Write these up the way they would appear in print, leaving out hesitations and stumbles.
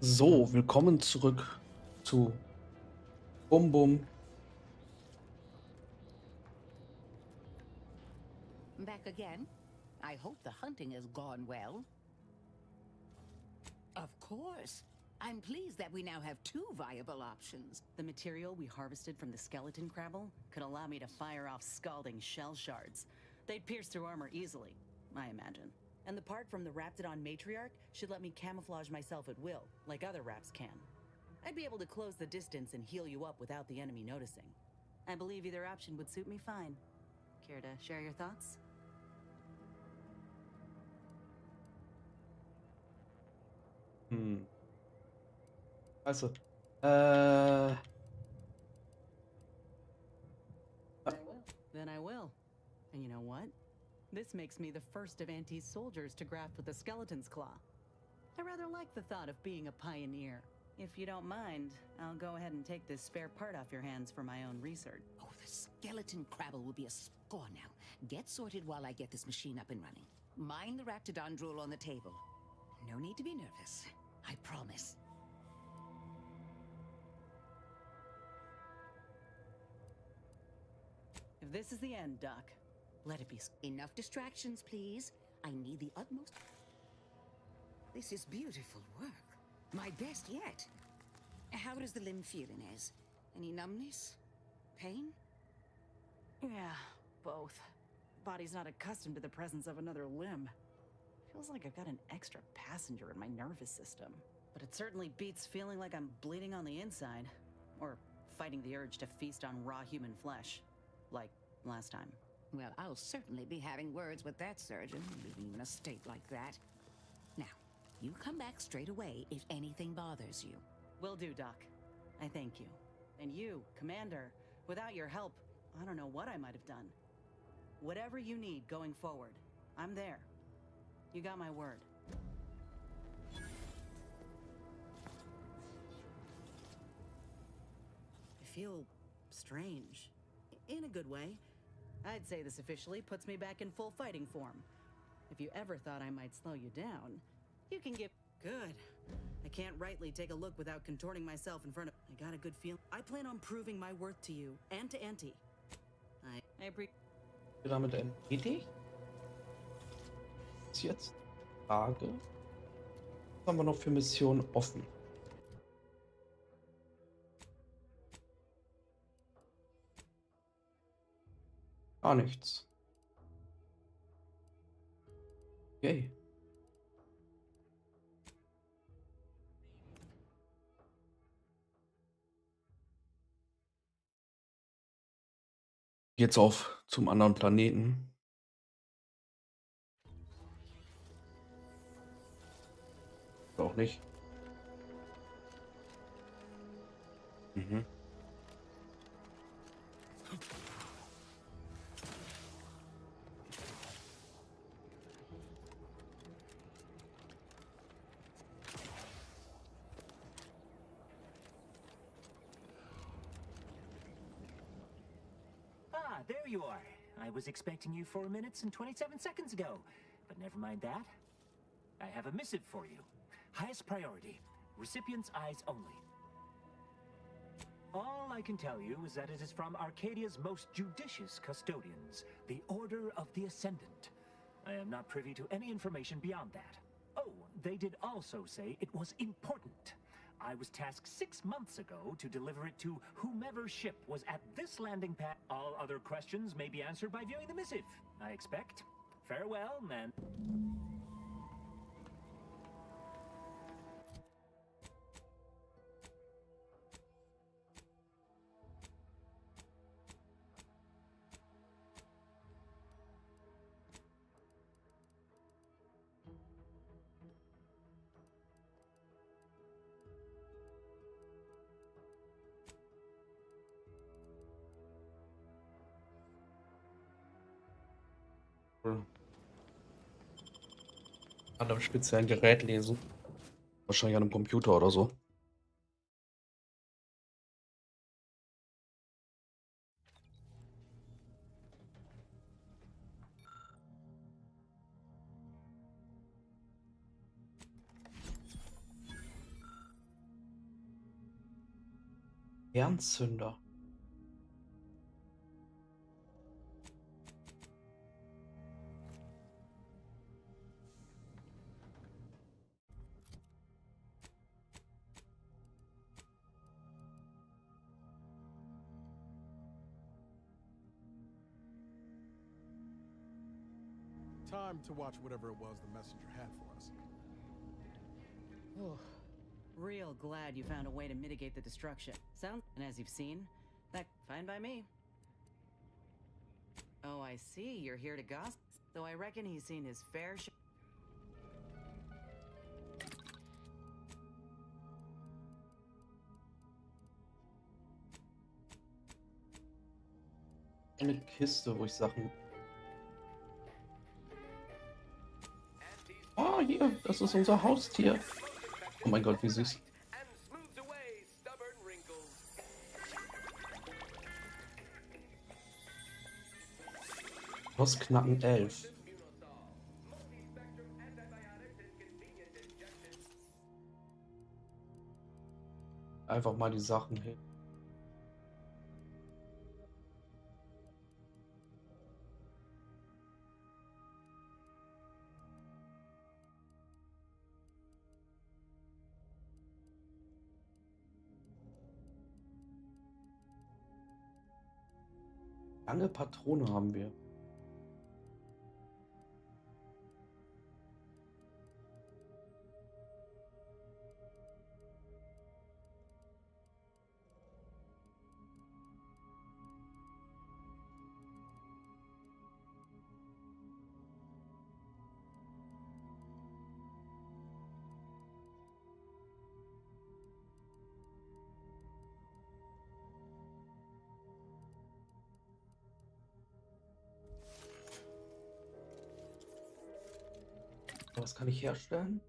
So, willkommen zurück zu Bum Bum. Back again? I hope the hunting has gone well. Of course. I'm pleased that we now have two viable options. The material we harvested from the skeleton crabble could allow me to fire off scalding shell shards. They'd pierce through armor easily, I imagine. And the part from the Raptidon matriarch should let me camouflage myself at will, like other raps can. I'd be able to close the distance and heal you up without the enemy noticing. I believe either option would suit me fine. Care to share your thoughts? Also, Then I will. And you know what? This makes me the first of Auntie's soldiers to graft with the skeleton's claw. I rather like the thought of being a pioneer. If you don't mind, I'll go ahead and take this spare part off your hands for my own research. Oh, the skeleton crabble will be a score now. Get sorted while I get this machine up and running. Mind the Raptidon drool on the table. No need to be nervous. I promise. If this is the end, Doc, let it be. Enough distractions, please. I need the utmost. This is beautiful work. My best yet. How does the limb feel, Inez? Any numbness? Pain? Yeah, both. Body's not accustomed to the presence of another limb. Feels like I've got an extra passenger in my nervous system. But it certainly beats feeling like I'm bleeding on the inside. Or fighting the urge to feast on raw human flesh. Like last time. Well, I'll certainly be having words with that surgeon, leaving you in a state like that. Now, you come back straight away if anything bothers you. Will do, Doc. I thank you. And you, Commander, without your help, I don't know what I might have done. Whatever you need going forward, I'm there. You got my word. I feel strange. In a good way. I'd say this officially puts me back in full fighting form. If you ever thought I might slow you down, you can get... Good. I can't rightly take a look without contorting myself in front of... I got a good feeling. I plan on proving my worth to you and to Auntie. I appreciate... damit erledigt. Ist jetzt Frage. Was haben wir noch für Missionen offen? Gar nichts. Okay. Jetzt auf zum anderen Planeten. Auch nicht. Mhm. Ah, there you are. I was expecting you 4 minutes and 27 seconds ago, but never mind that. I have a missive for you. Highest priority. Recipient's eyes only. All I can tell you is that it is from Arcadia's most judicious custodians, the Order of the Ascendant. I am not privy to any information beyond that. Oh, they did also say it was important. I was tasked 6 months ago to deliver it to whomever ship was at this landing pad. All other questions may be answered by viewing the missive, I expect. Farewell, and... An einem speziellen Gerät lesen. Wahrscheinlich an einem Computer oder so. Fernzünder. Time to watch whatever it was the messenger had for us. Oh, real glad you found a way to mitigate the destruction. And as you've seen, that fine by me. Oh, I see. You're here to gossip. Though I reckon he's seen his fair share. Eine Kiste, wo ich Sachen. Ah, hier, das ist unser Haustier. Oh mein Gott, wie süß. Ausknacken 11. Einfach mal die Sachen hin. Lange Patrone haben wir. Was kann ich herstellen?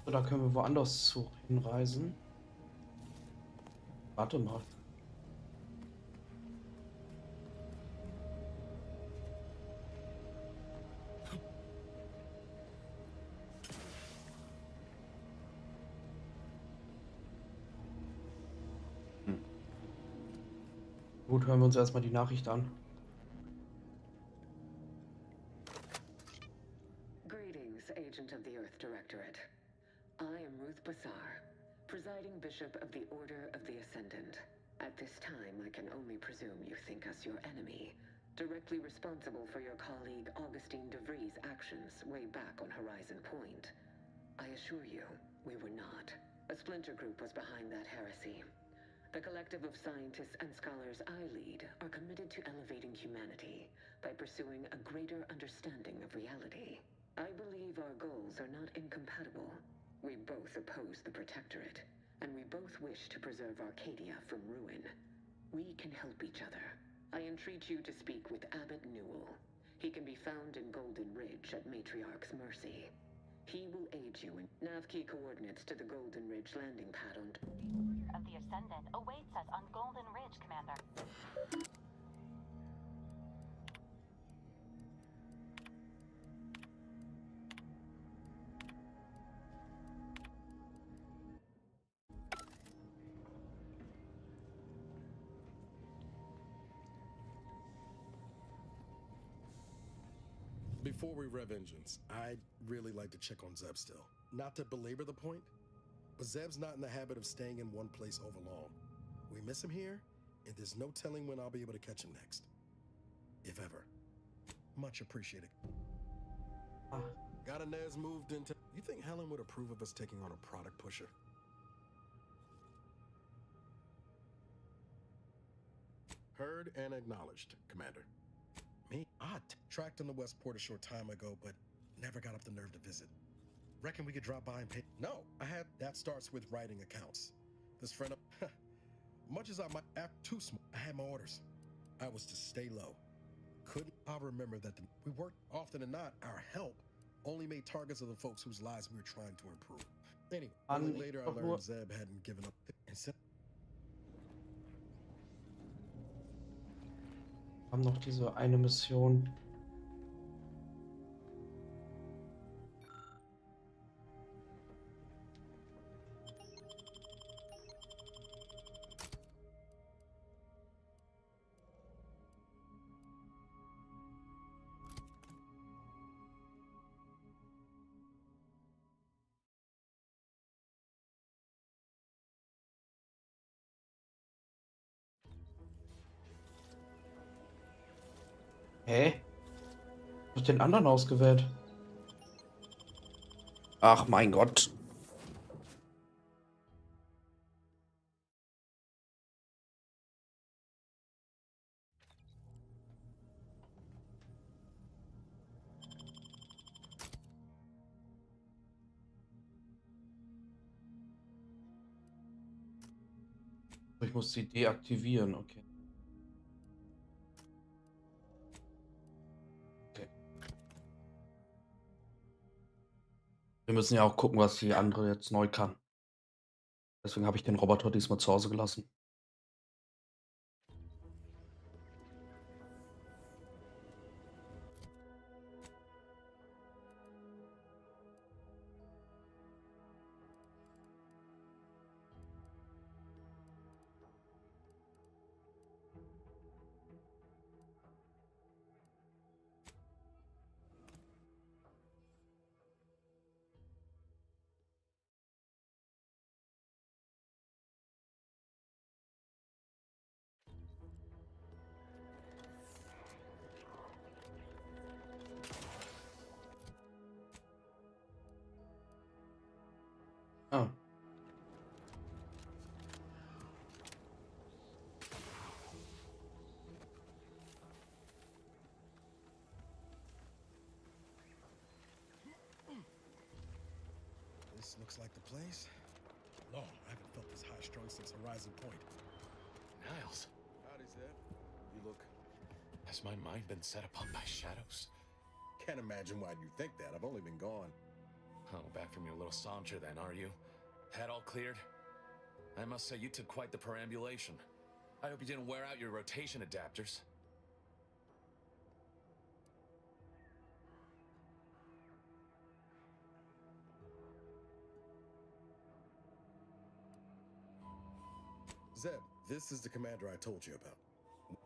Oder können wir woanders zu hinreisen? Warte mal. Gut, hören wir uns erstmal die Nachricht an. Greetings, Agent of the Earth Directorate. I am Ruth Bassar, presiding Bishop of the Order of the Ascendant. At this time, I can only presume you think us your enemy, directly responsible for your colleague Augustine de Vries' actions way back on Horizon Point. I assure you, we were not. A splinter group was behind that heresy. The collective of scientists and scholars I lead are committed to elevating humanity by pursuing a greater understanding of reality. I believe our goals are not incompatible. We both oppose the Protectorate, and we both wish to preserve Arcadia from ruin. We can help each other. I entreat you to speak with Abbot Newell. He can be found in Golden Ridge at Matriarch's Mercy. He will aid you in nav key coordinates to the Golden Ridge landing pad on... The Order of the Ascendant awaits us on Golden Ridge, Commander. Before we rev engines, I'd really like to check on Zeb still. Not to belabor the point, but Zeb's not in the habit of staying in one place overlong. We miss him here, and there's no telling when I'll be able to catch him next. If ever. Much appreciated. Ah. Got Inez moved into... You think Helen would approve of us taking on a product pusher? Heard and acknowledged, Commander. Me? I tracked on the Westport a short time ago, but never got up the nerve to visit. Reckon we could drop by and pay? No, that starts with writing accounts. This friend of, much as I might act too small, I had my orders. I was to stay low. I'll remember that we worked often than not. Our help only made targets of the folks whose lives we were trying to improve. Anyway, only later I learned Zeb hadn't given up. Wir haben noch diese eine Mission. Hä? Ich hab den anderen ausgewählt. Ach mein Gott. Ich muss sie deaktivieren, okay. Wir müssen ja auch gucken, was die andere jetzt neu kann. Deswegen habe ich den Roboter diesmal zu Hause gelassen. Ah. This looks like the place. Long, I haven't felt this high strung since Horizon Point. Niles, Howdy, Zeb. You look... has my mind been set upon by shadows? Can't imagine why you think that. I've only been gone. Oh, back from your little saunter then, are you? Head all cleared? I must say you took quite the perambulation. I hope you didn't wear out your rotation adapters. Zeb, this is the commander I told you about.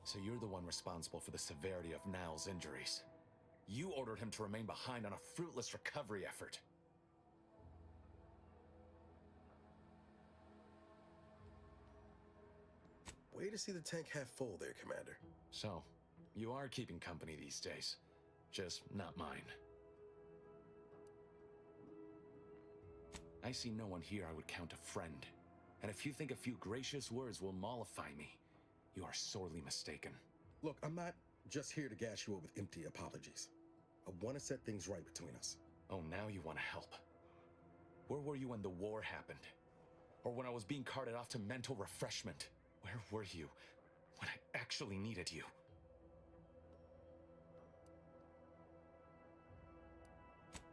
So you're the one responsible for the severity of Niles' injuries. You ordered him to remain behind on a fruitless recovery effort. Way to see the tank half full there, Commander. So, you are keeping company these days. Just not mine. I see no one here I would count a friend. And if you think a few gracious words will mollify me, you are sorely mistaken. Look, I'm not just here to gas you up with empty apologies. I want to set things right between us. Oh, now you want to help. Where were you when the war happened? Or when I was being carted off to mental refreshment? Where were you when I actually needed you?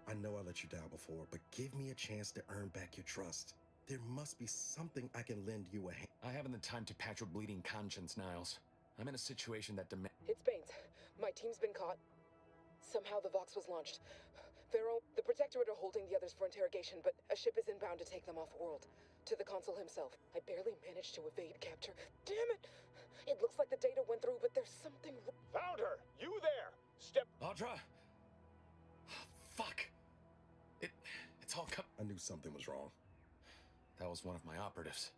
I know I let you down before, but give me a chance to earn back your trust. There must be something I can lend you a hand. I haven't the time to patch your bleeding conscience, Niles. I'm in a situation that demands... It's Baines. My team's been caught. Somehow the Vox was launched. The Protectorate are holding the others for interrogation, but a ship is inbound to take them off-world. To the Consul himself. I barely managed to evade capture. Damn it! It looks like the data went through, but there's something... Found her! You there! Step... Audra! Fuck! It's all come... I knew something was wrong. That was one of my operatives.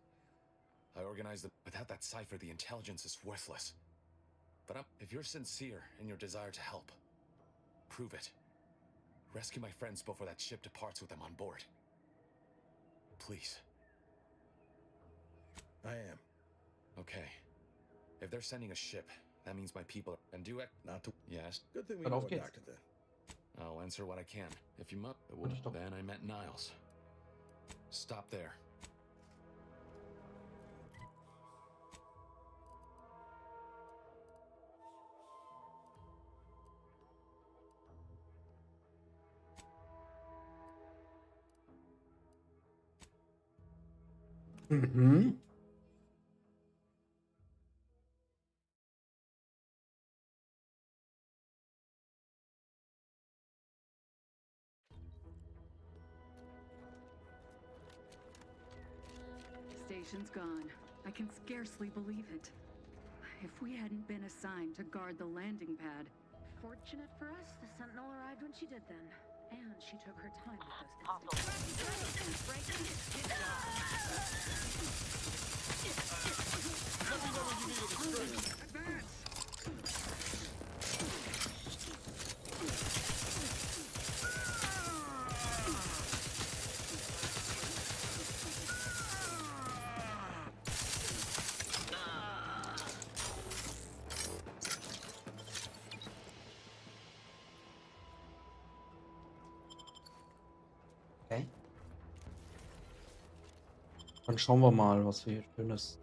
I organized the... Without that cipher, the intelligence is worthless. But if you're sincere in your desire to help, prove it. Rescue my friends before that ship departs with them on board. Please. I am. Okay. If they're sending a ship, that means my people and do it. Not to. Yes. Good thing we But know auf a geht's. doctor then. I'll answer what I can. If you must, Würde ich doch. then I met Niles. Stop there. Mhm. Station's gone. I can scarcely believe it. If we hadn't been assigned to guard the landing pad. Fortunate for us, the Sentinel arrived when she did then. And she took her time with those Okay. Dann schauen wir mal, was wir hier Schönes.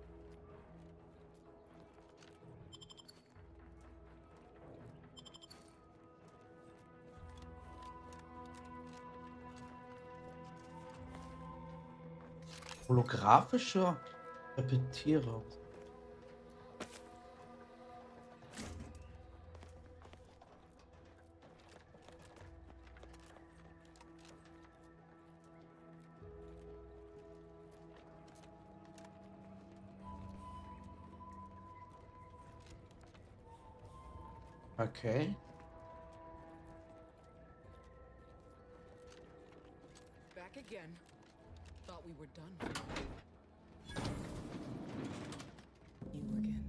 Holographischer Repetierer. Okay. Back again. Thought we were done. You again.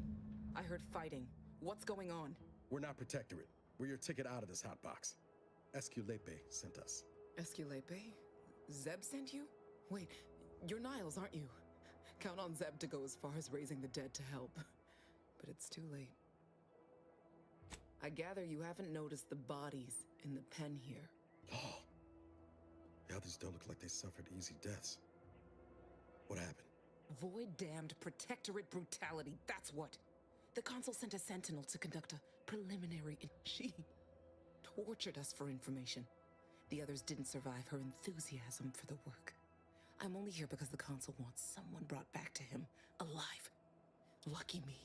I heard fighting. What's going on? We're not Protectorate. We're your ticket out of this hotbox. Esculepe sent us. Esculepe? Zeb sent you? Wait, you're Niles, aren't you? Count on Zeb to go as far as raising the dead to help. But it's too late. I gather you haven't noticed the bodies in the pen here. Oh. The others don't look like they suffered easy deaths. What happened? Void-damned Protectorate brutality, that's what. The Consul sent a sentinel to conduct a preliminary... She tortured us for information. The others didn't survive her enthusiasm for the work. I'm only here because the Consul wants someone brought back to him, alive. Lucky me.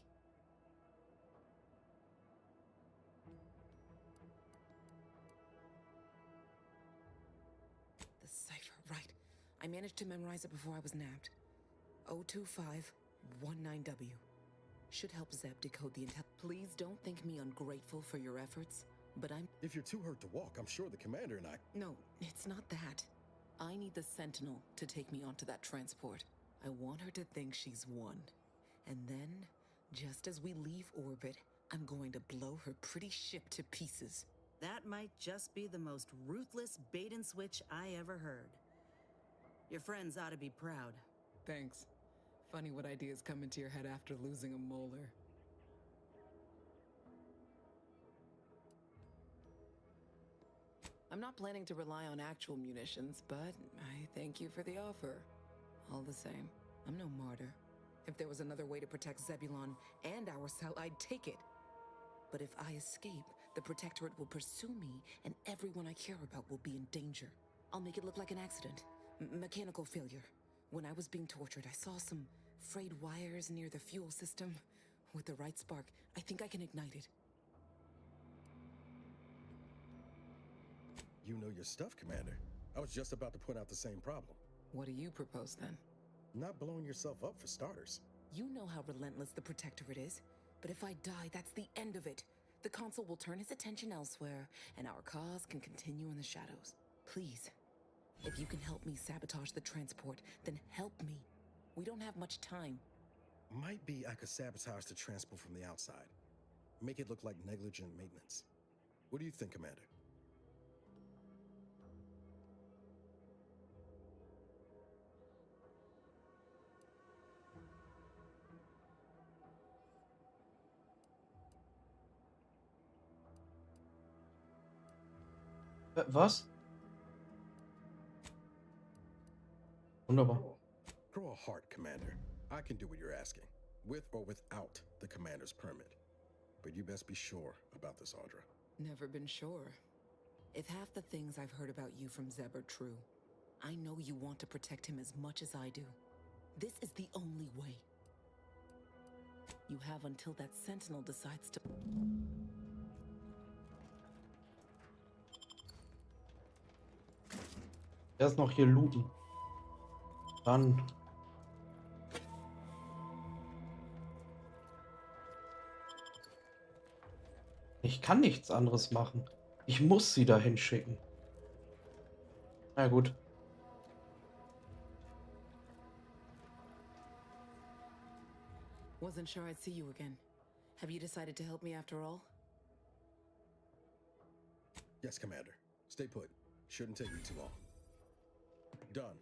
The cipher, right. I managed to memorize it before I was nabbed. 02519W. Should help Zeb decode the intel. Please don't think me ungrateful for your efforts, but I'm... If you're too hurt to walk, I'm sure the commander and I... No, it's not that. I need the Sentinel to take me onto that transport. I want her to think she's won. And then, just as we leave orbit, I'm going to blow her pretty ship to pieces. That might just be the most ruthless bait and switch I ever heard. Your friends ought to be proud. Thanks. Funny what ideas come into your head after losing a molar. I'm not planning to rely on actual munitions, but I thank you for the offer. All the same, I'm no martyr. If there was another way to protect Zebulon and our cell, I'd take it. But if I escape, the Protectorate will pursue me, and everyone I care about will be in danger. I'll make it look like an accident. Mechanical failure. When I was being tortured, I saw some frayed wires near the fuel system. With the right spark, I think I can ignite it. You know your stuff, Commander. I was just about to point out the same problem. What do you propose, then? Not blowing yourself up, for starters. You know how relentless the Protectorate is. But if I die, that's the end of it. The Consul will turn his attention elsewhere, and our cause can continue in the shadows. Please, if you can help me sabotage the transport, then help me. We don't have much time. Might be I could sabotage the transport from the outside. Make it look like negligent maintenance. What do you think, Commander? Was? Wunderbar. Grow a heart, Commander. I can do what you're asking, with or without the Commander's permit. But you best be sure about this, Audra. Never been sure. If half the things I've heard about you from Zeb are true, I know you want to protect him as much as I do. This is the only way. You have until that Sentinel decides to... Erst noch hier looten. Dann. Ich kann nichts anderes machen. Ich muss sie dahin schicken. Na gut. Wasn't sure I'd see you again. Have you decided to help me after all? Yes, Commander. Stay put. Shouldn't take me too long. Done.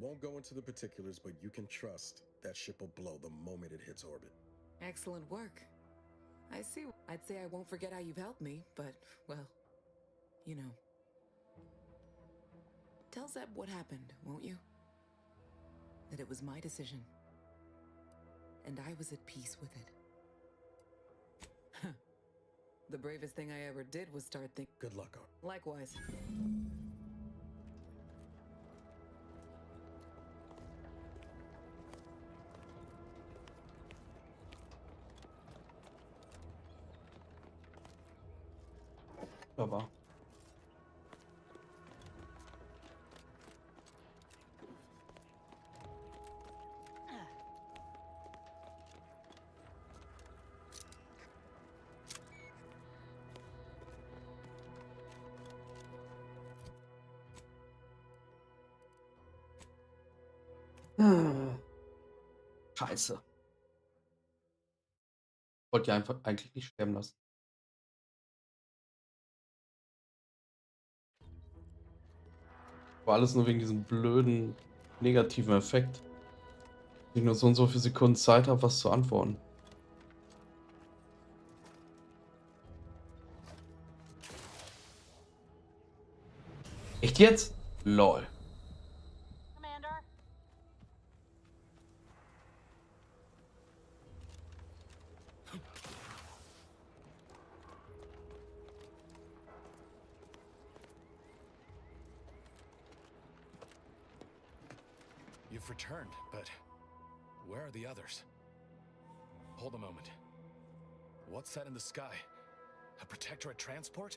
Won't go into the particulars, but you can trust that ship will blow the moment it hits orbit. Excellent work. I see. I'd say I won't forget how you've helped me, but, well, you know. Tell Zeb what happened, won't you? That it was my decision. And I was at peace with it. The bravest thing I ever did was start thinking. Good luck, Art. Likewise. Aber. Scheiße. Wollte ja einfach eigentlich nicht sterben lassen. War alles nur wegen diesem blöden negativen Effekt. Ich nur so und so viele Sekunden Zeit habe, was zu antworten. Echt jetzt? Lol. Commander? You've returned, but where are the others? Hold a moment. What's that in the sky? A Protectorate transport?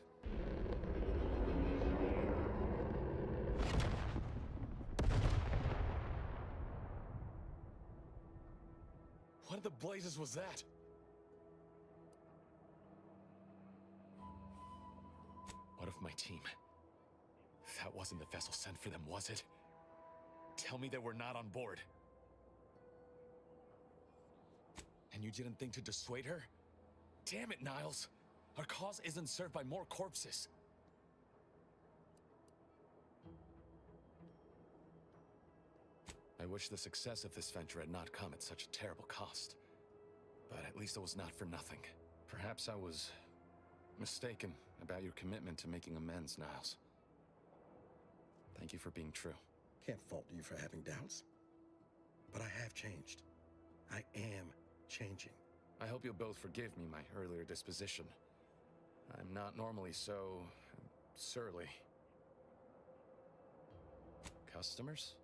What in the blazes was that? What of my team? That wasn't the vessel sent for them, was it? Tell me they were not on board. And you didn't think to dissuade her? Damn it, Niles! Our cause isn't served by more corpses. I wish the success of this venture had not come at such a terrible cost. But at least it was not for nothing. Perhaps I was mistaken about your commitment to making amends, Niles. Thank you for being true. Can't fault you for having doubts. But I have changed. I am changing. I hope you'll both forgive me my earlier disposition. I'm not normally so surly. Customers?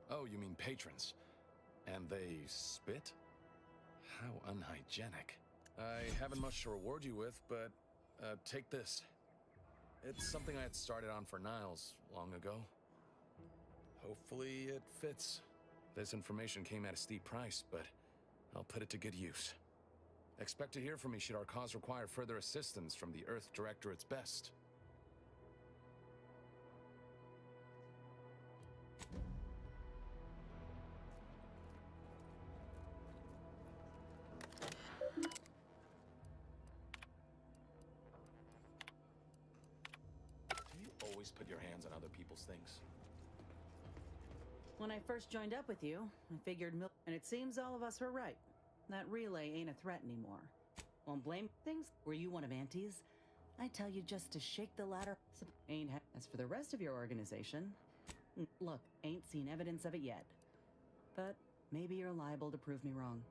Oh, you mean patrons. And they spit? How unhygienic. I haven't much to reward you with, but take this. It's something I had started on for Niles long ago. Hopefully it fits. This information came at a steep price, but I'll put it to good use. Expect to hear from me should our cause require further assistance from the Earth Directorate's best. Do you always put your hands on other people's things? When I first joined up with you, I figured and it seems all of us were right. That relay ain't a threat anymore. Won't blame things. Were you one of Auntie's? I tell you just to shake the ladder. As for the rest of your organization, look, ain't seen evidence of it yet. But maybe you're liable to prove me wrong.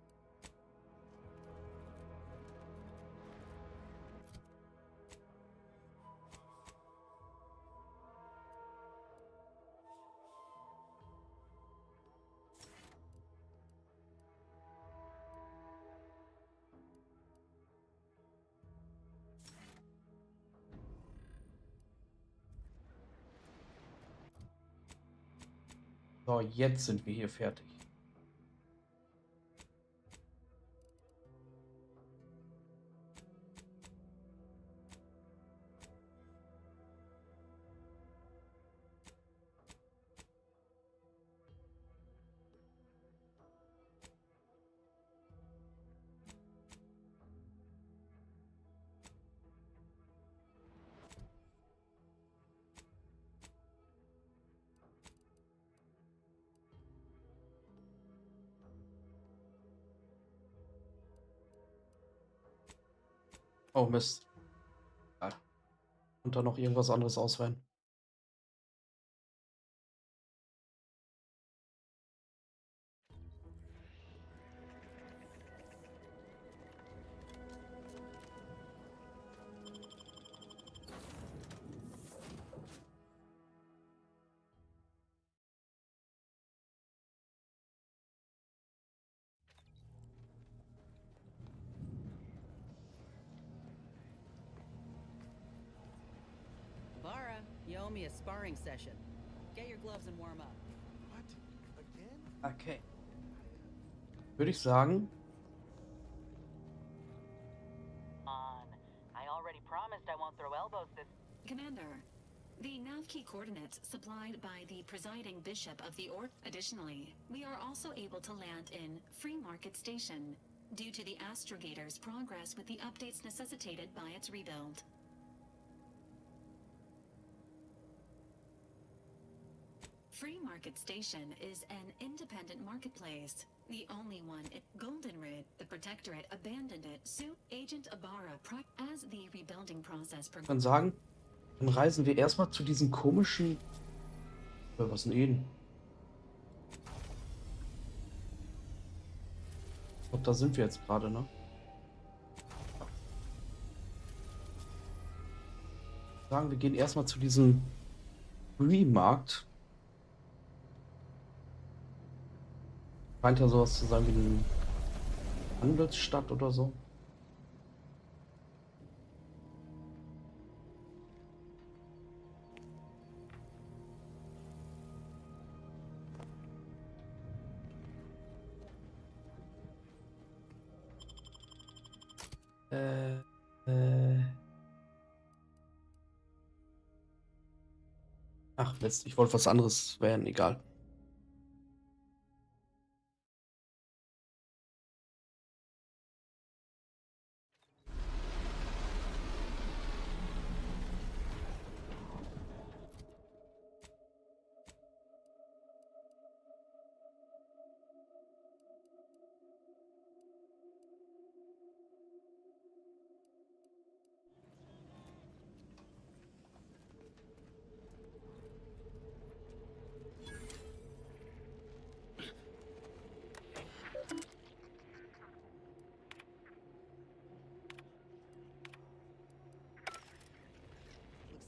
So, jetzt sind wir hier fertig. Oh Mist. Ja. Und dann noch irgendwas anderes auswählen. Bara, you owe me a sparring session. Get your gloves and warm up. What? Again? Okay. Würde ich sagen. I already promised I won't throw elbows this. Commander, the nav key coordinates supplied by the presiding bishop of the Order. Additionally, we are also able to land in Free Market Station due to the astrogator's progress with the updates necessitated by its rebuild. Free Market Station is an independent marketplace. The only one at Golden Ridge, the Protectorate abandoned it. Soon, Agent Ibarra, as the rebuilding process Ich kann sagen, dann reisen wir erstmal zu diesem komischen. Was denn Eden? Ich glaube, da sind wir jetzt gerade, ne? Sagen, wir gehen erstmal zu diesem Remarkt. Scheint ja sowas zu sein wie eine Handelsstadt oder so. Ach Mist, ich wollte was anderes wählen, egal.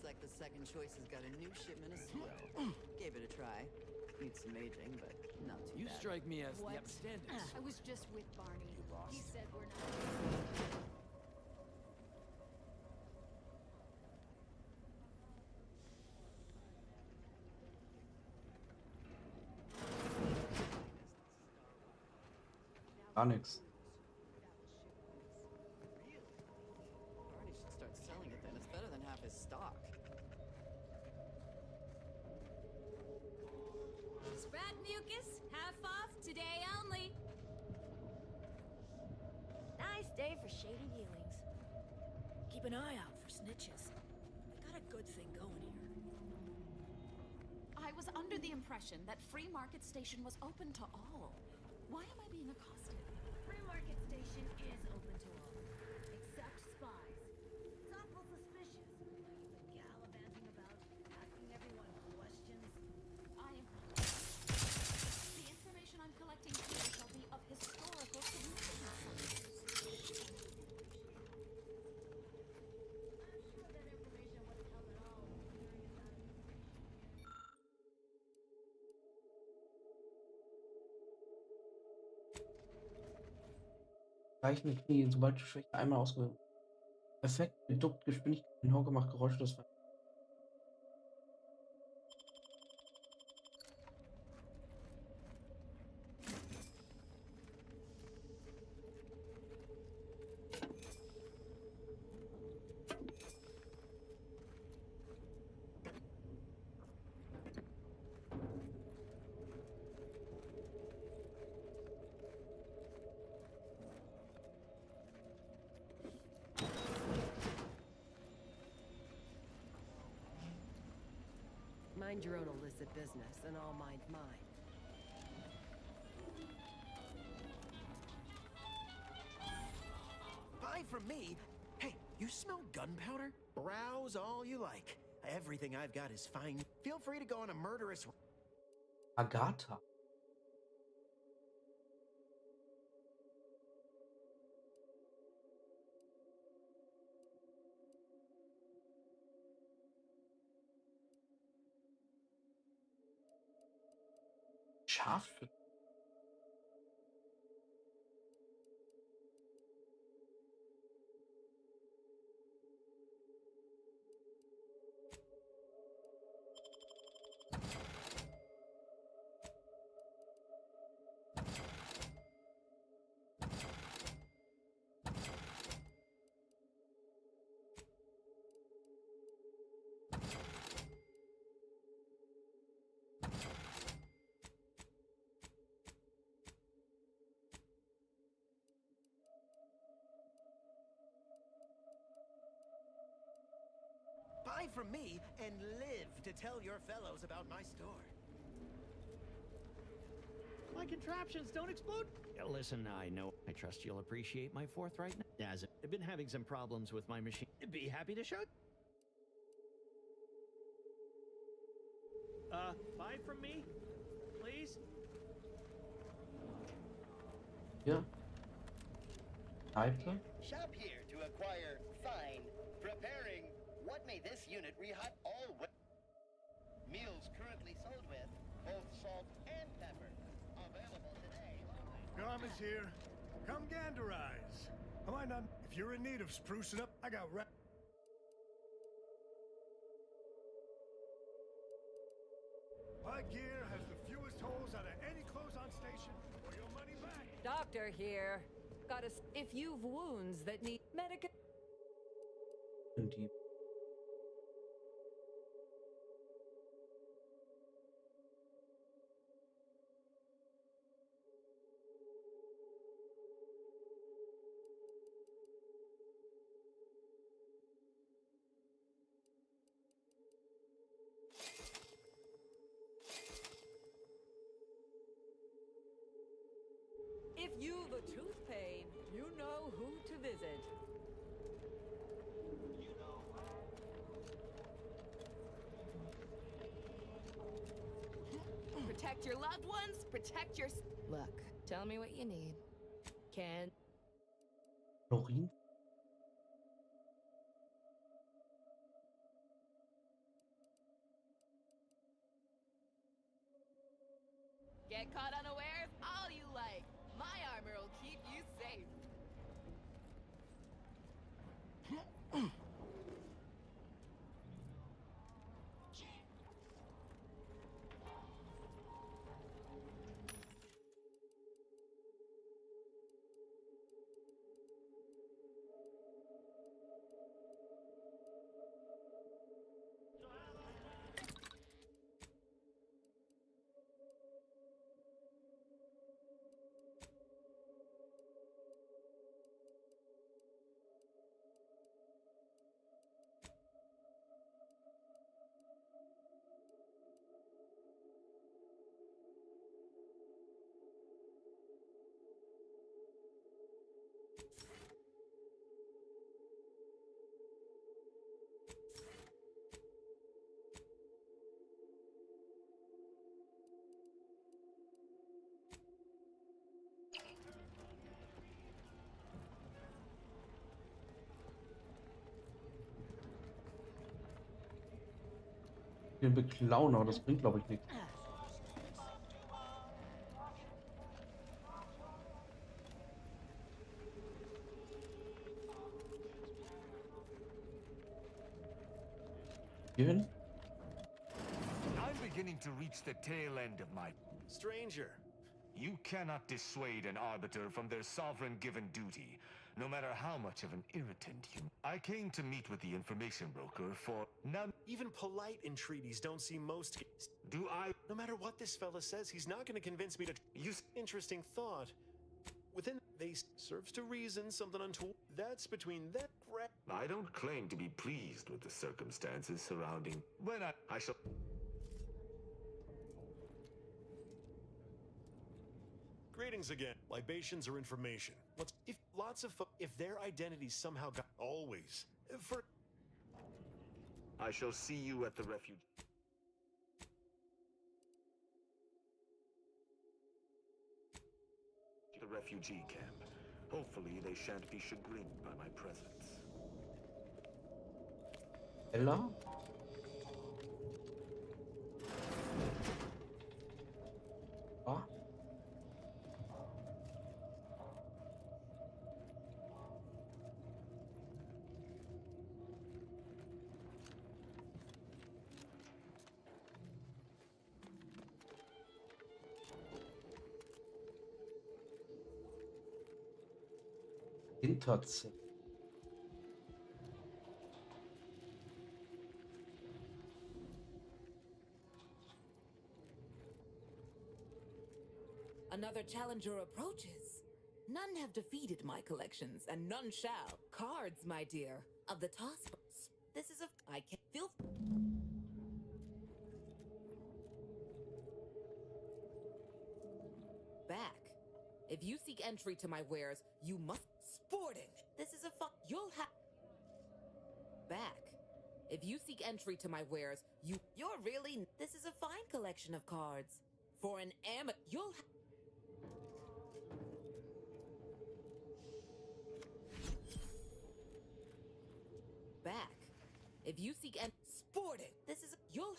Like the second choice has got a new shipment of slow. Gave it a try. Needs some aging, but not too bad. You strike me as the upstanding. I was just with Barney. He said we're not. Gar nichts. Barney should start selling it then. It's better than half his stock. Sprat mucus, half off today only. Nice day for shady dealings. Keep an eye out for snitches. They got a good thing going here. I was under the impression that Free Market Station was open to all. Why am I being accosted? Free Market Station is open to all, except spies. It's awful suspicious Weichende Knie, sobald du Schwäche einmal ausge Effekt, Dukt, Geschwindigkeit, Hauke macht Geräusche, das Mind your own illicit business, and I'll mind mine. Buy from me? Hey, you smell gunpowder? Browse all you like. Everything I've got is fine. Feel free to go on a murderous... Agatha. Scharfschütze. Buy from me and live to tell your fellows about my store. My contraptions don't explode. Yeah, listen, I know. I trust you'll appreciate my forthrightness. As I've been having some problems with my machine. Be happy to show. Buy from me, please. Ja. Type. Shop here to acquire fine. Preparing. What may this unit rehot all meals currently sold with both salt and pepper. Available today. Garment's here. Come ganderize. I might not. If you're in need of sprucing up, I got My gear has the fewest holes out of any clothes on station, or your money back. Doctor here. Got us. If you've wounds that need medical. Indeed. If you've a tooth pain, you know who to visit. Protect your loved ones, protect your... Look, tell me what you need. Can... Florin? Get caught unawares all you like. My armor will keep you safe. Den beklauen, aber das bringt, glaube ich, nichts. Hierhin? I'm beginning to reach the tail end of my... Stranger. You cannot dissuade an arbiter from their sovereign-given duty, no matter how much of an irritant you... I came to meet with the information broker for... none... Even polite entreaties don't seem most... Do I... No matter what this fella says, he's not going to convince me to... Use... Interesting thought. Within... They... Serves to reason something untoward. That's between that... I don't claim to be pleased with the circumstances surrounding... When I shall... Greetings again. Libations or information? What's... If lots of... If their identities somehow got... Always. For... I shall see you at the refuge. The refugee camp. Hopefully they shan't be chagrined by my presence. Ella? Ah? Hinterzimmer. Another challenger approaches. None have defeated my collections, and none shall. Cards, my dear, of the toss. This is a... I can't feel... Back. If you seek entry to my wares, you must... Sporting! This is a You'll have... Back. If you seek entry to my wares, You're really... This is a fine collection of cards. For an You'll Back. If you seek Sporting! This is... You'll...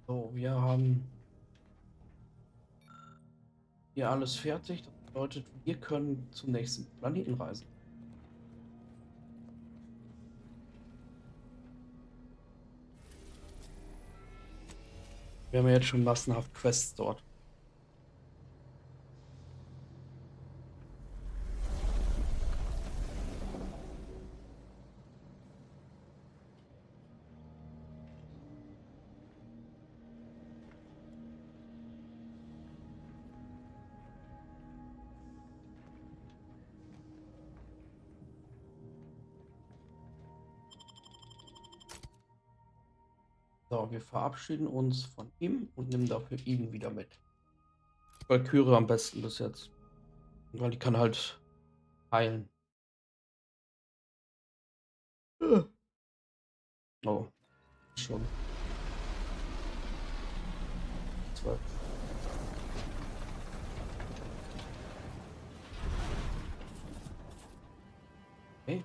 So, wir haben hier alles fertig. Das bedeutet, wir können zum nächsten Planeten reisen. Wir haben ja jetzt schon massenhaft Quests dort. So, wir verabschieden uns von ihm und nehmen dafür ihn wieder mit. Valkyrie am besten bis jetzt. Weil die kann halt heilen. Oh, schon. 12. Okay.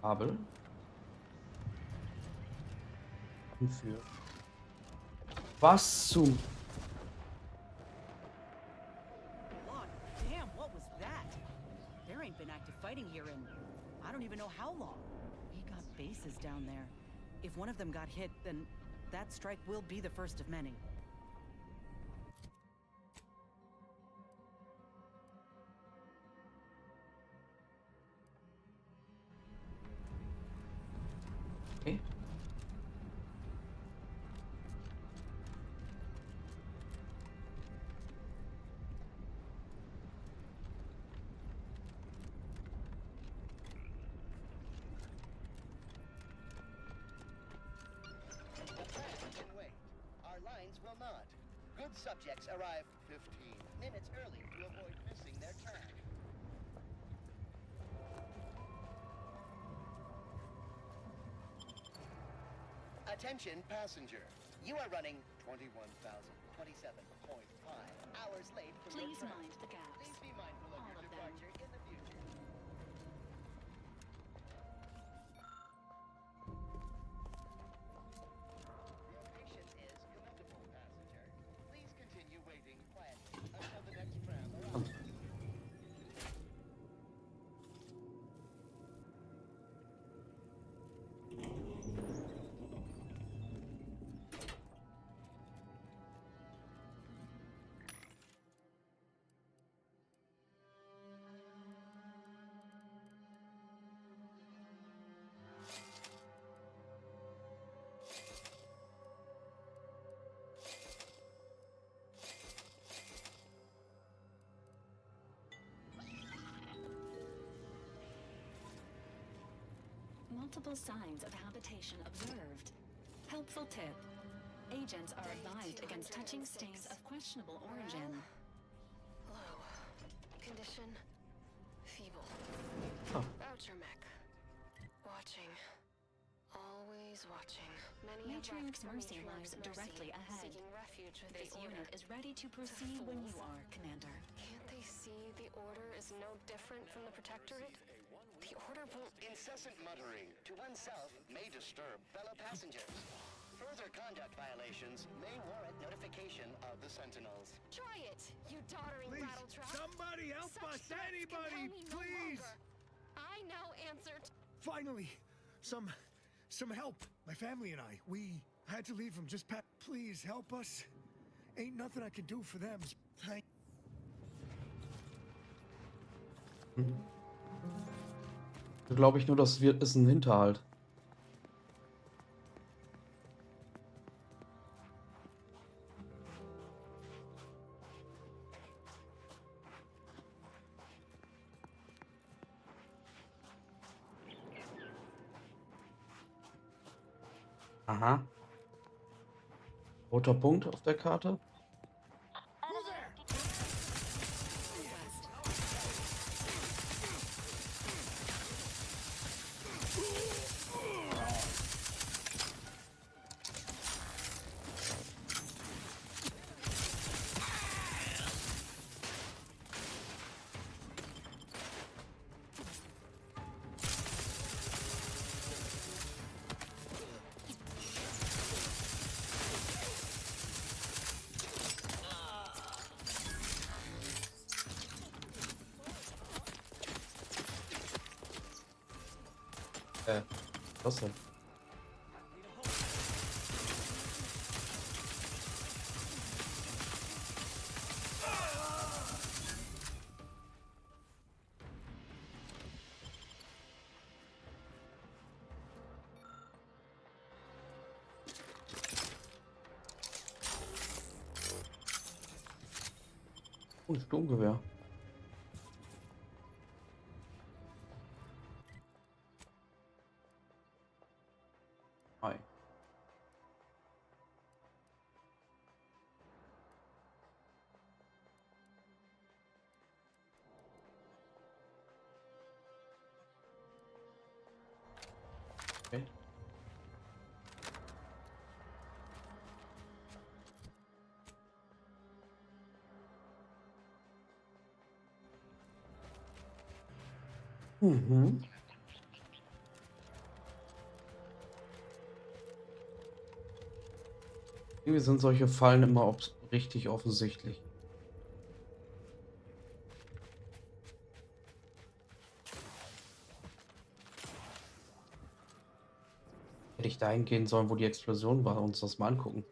Kabel. Für was zum... Lord, damn, what was that? There ain't been active fighting here in... I don't even know how long. We got bases down there. If one of them got hit, then that strike will be the first of many. Okay. Good subjects arrive 15 minutes early to avoid missing their train. Attention passenger. You are running 21,027.5 hours late for your Please train. mind the gaps. Please be mindful of All your of them. departure in the future. Your patience is commendable, passenger. Please continue waiting quietly until the next tram arrives. Multiple signs of habitation observed. Helpful tip. Agents are advised against touching stains of questionable origin. Low. Condition. Feeble. Oh. Voucher mech. Watching. Always watching. Many have Matriarch's left for mercy Matriarch's lies directly ahead. seeking refuge with This the Order. unit is ready to proceed when you are, Commander. Can't they see the Order is no different from the Protectorate? The Order won't... Incessant muttering to oneself may disturb fellow passengers. Further conduct violations may warrant notification of the Sentinels. Try it, you doddering Please, rattletrap. somebody help Such us, threats anybody, compel me no please. longer. I now answer to... Finally, some help. My family and I, we had to leave from just past. Please help us. Ain't nothing I can do for them. Thank. Glaube ich nur, das ist ein Hinterhalt. Aha. Roter Punkt auf der Karte. Was denn? Oh, ein Sturmgewehr. Hi. Okay. Mhm. Irgendwie sind solche Fallen immer richtig offensichtlich. Hätte ich dahin gehen sollen, wo die Explosion war, uns das mal angucken.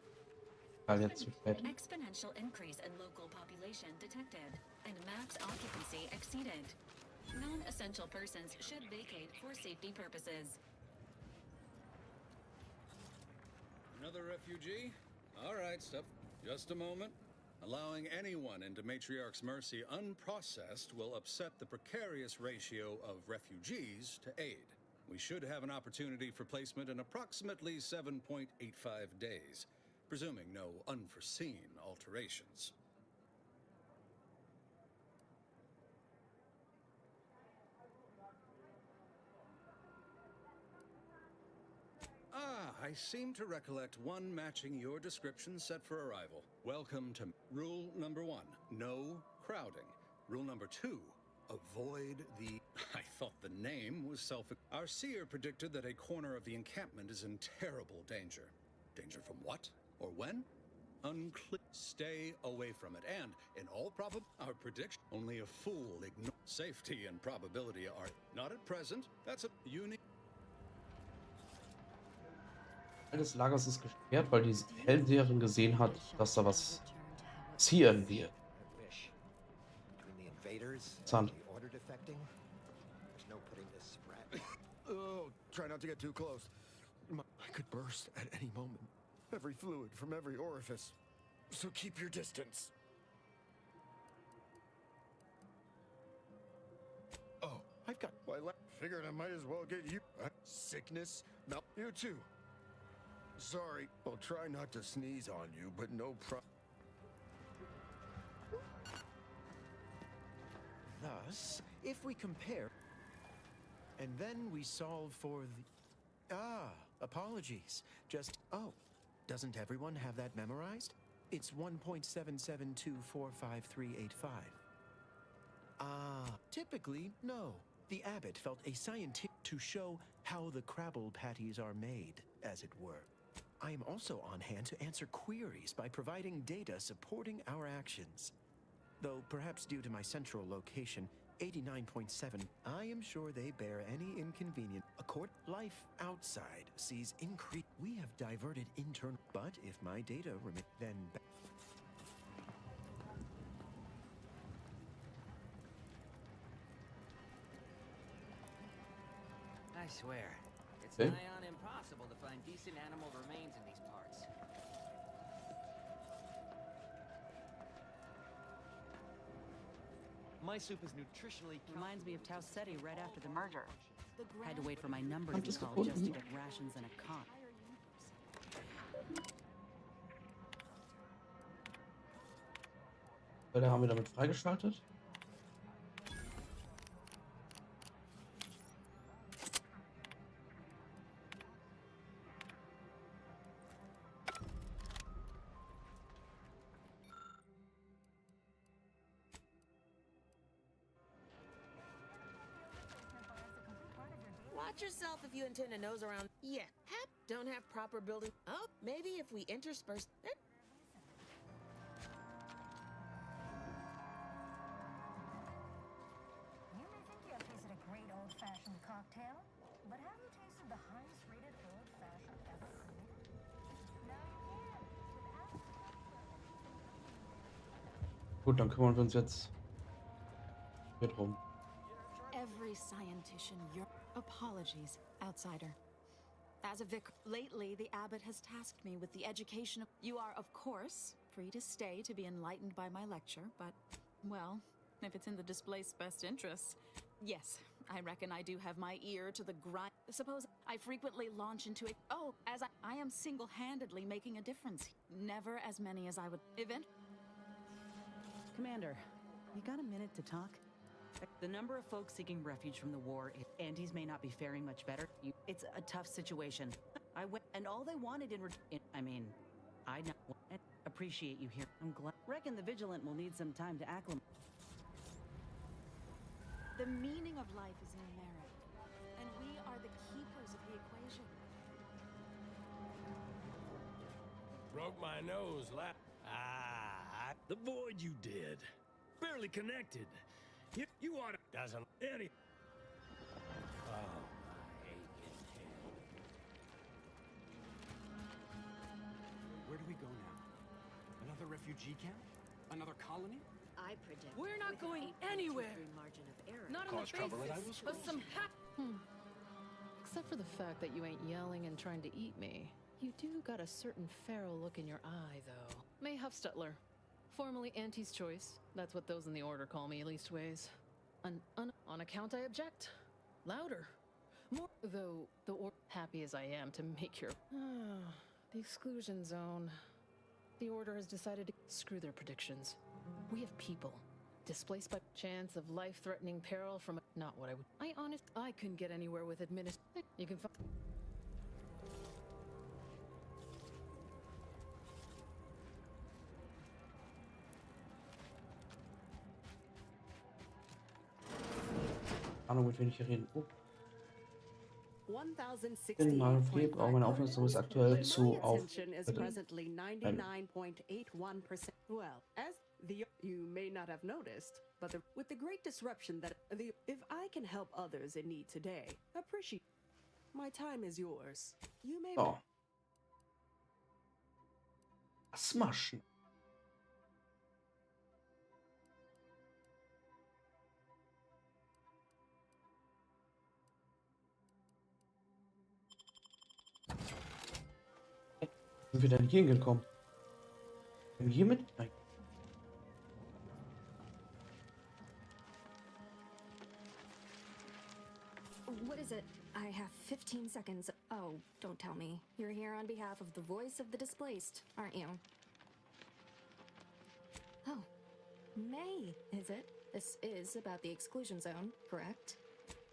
Weil jetzt zu spät. Exponential increase in local population detected, and max occupancy exceeded. Non-essential persons should vacate for safety purposes. Another refugee? All right, step. Just a moment. Allowing anyone into Matriarch's mercy unprocessed will upset the precarious ratio of refugees to aid. We should have an opportunity for placement in approximately 7.85 days, presuming no unforeseen alterations. I seem to recollect one matching your description set for arrival. Welcome to rule number 1, no crowding. Rule number 2, avoid the... I thought the name was Our seer predicted that a corner of the encampment is in terrible danger. Danger from what? Or when? Unclear. Stay away from it. And, in all our prediction, only a fool ignore. Safety and probability are not at present. That's a unique... Teil des Lagers ist gesperrt, weil die Hellseherin gesehen hat, dass da was passieren wird. Interessant. Oh, try not to get too close. I could burst at any moment. Every fluid from every orifice. So keep your distance. Oh, I've got my figured I might as well get you. Sickness? No, you too. Sorry, I'll try not to sneeze on you, but no problem. Thus, if we compare, and then we solve for the... apologies. Just, doesn't everyone have that memorized? It's 1.77245385. Typically, no. The abbot felt a scientific to show how the Crabble patties are made, as it were. I am also on hand to answer queries by providing data supporting our actions. Though perhaps due to my central location, 89.7, I am sure they bear any inconvenience. Life outside sees increase. We have diverted internal, but if my data remain, then... I swear, it's Okay. nigh on impossible to find decent animal remains in these parts. My soup is nutritionally... Reminds me of Tau Ceti right after the merger. Had to wait for my number to be called just to get rations and a cot. Da haben wir damit freigeschaltet. Watch yourself if you intend to nose around. Yeah, don't have proper building. Oh, maybe if we intersperse. You may think you have tasted a great old-fashioned cocktail, but have you tasted the highest-rated old-fashioned ever created? Now you can, without... Gut, dann kümmern wir uns jetzt hier drum. Every scientician, your apologies, outsider. As a vicar, lately the abbot has tasked me with the education of... You are, of course, free to stay to be enlightened by my lecture, but, well, if it's in the displaced's best interests. Yes, I reckon I do have my ear to the grind. Suppose I frequently launch into it. Oh, as I am single-handedly making a difference. Never as many as I would... Commander, you got a minute to talk? The number of folks seeking refuge from the war, Andes may not be faring much better. It's a tough situation. I went, and all they wanted I appreciate you here. I'm glad. Reckon the Vigilant will need some time to acclimate. The meaning of life is in merit, and we are the keepers of the equation. Broke my nose the void you did. Barely connected. You ought to... Doesn't... Any... Oh, my aching head. Where do we go now? Another refugee camp? Another colony? I predict We're not going anywhere. Margin of error. Not in the face of some Except for the fact that you ain't yelling and trying to eat me. You do got a certain feral look in your eye, though. May Huffstutler. Formerly Auntie's Choice. That's what those in the Order call me, leastways. On account I object. Louder. More. Though, happy as I am to make your... the exclusion zone. The Order has decided to screw their predictions. We have people. Displaced by chance of life-threatening peril from... Not what I would... I couldn't get anywhere with You can find... Ahnung, mit wem ich hier reden. Oh. 1068 RakuInari braucht meine Aufmerksamkeit aktuell zu auf. is presently 99.81%. Well, as you may not have noticed, but with the great disruption that if I can help others in need today, appreciate. My time is yours. You may. Oh. Smash. Sind wir denn hier hingekommen? Sind wir hier mit? Nein. What is it? I have 15 seconds. Oh, don't tell me. You're here on behalf of the voice of the displaced, aren't you? Oh, May, is it? This is about the exclusion zone, correct?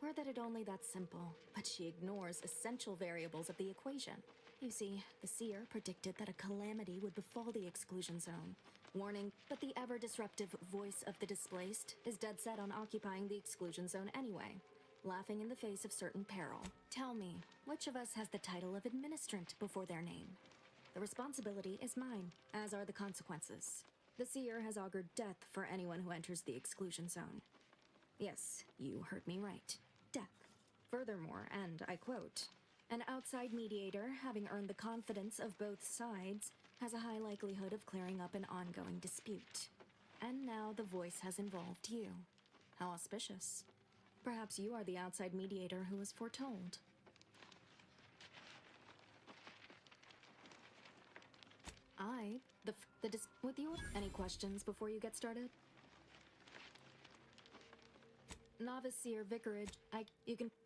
Or that it only that simple, but she ignores essential variables of the equation. You see, the seer predicted that a calamity would befall the exclusion zone. Warning, but the ever-disruptive voice of the displaced is dead set on occupying the exclusion zone anyway, laughing in the face of certain peril. Tell me, which of us has the title of administrant before their name? The responsibility is mine, as are the consequences. The seer has augured death for anyone who enters the exclusion zone. Yes, you heard me right. Death. Furthermore, and I quote, an outside mediator, having earned the confidence of both sides, has a high likelihood of clearing up an ongoing dispute. And now the voice has involved you. How auspicious. Perhaps you are the outside mediator who was foretold. With you. Any questions before you get started? Novice Seer Vicarage,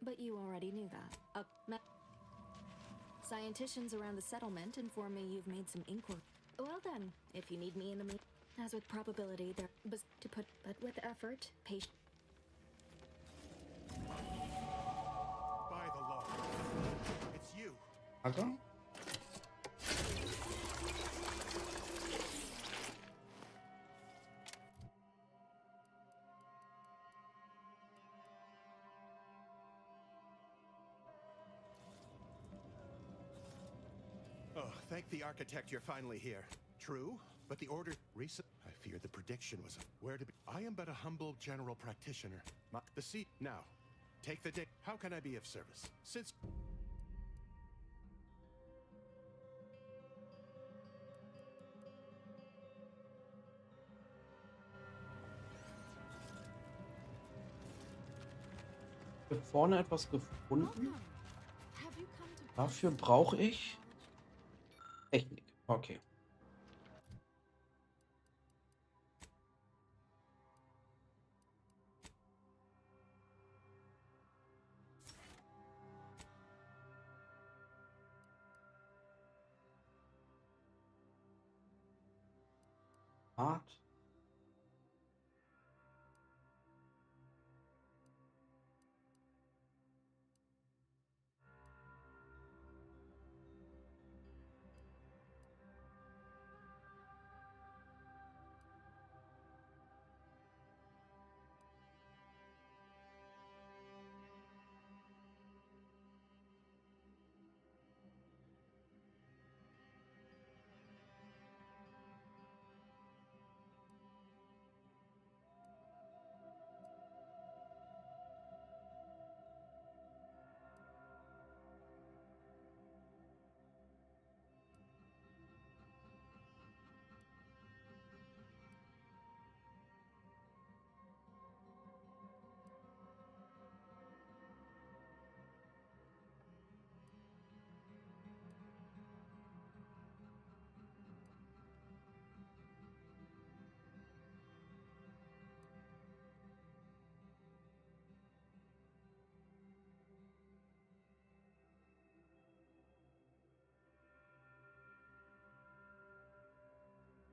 but you already knew that. Scienticians around the settlement inform me you've made some inquiry. Well then, if you need me in the meeting, as with probability, but with effort, patience. By the law, it's you. Okay. Oh, thank the architect you're finally here. True, but the order recent. I feared the prediction was where to be. I am but a humble general practitioner. The seat now. Take the day. How can I be of service? Since Hier vorne etwas gefunden. Dafür brauche ich Technik. Okay. Art.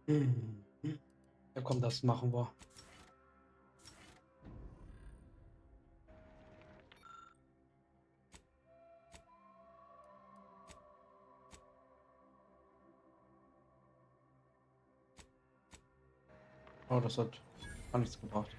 Ja, komm, das machen wir. Oh, das hat gar nichts gebracht.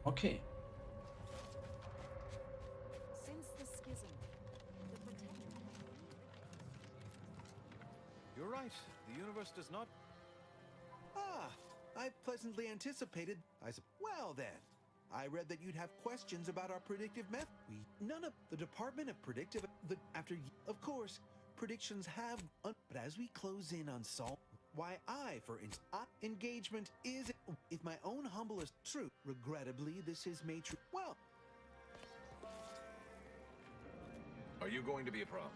Okay. Since the schism, the protectorate. You're right. The universe does not. Ah, I pleasantly anticipated. Well then, I read that you'd have questions about our predictive method. None of the Department of Predictive. Of course, predictions have. But as we close in on solve, why for instance, engagement is. If my own humblest truth, regrettably, this is matrix. Well. Are you going to be a problem?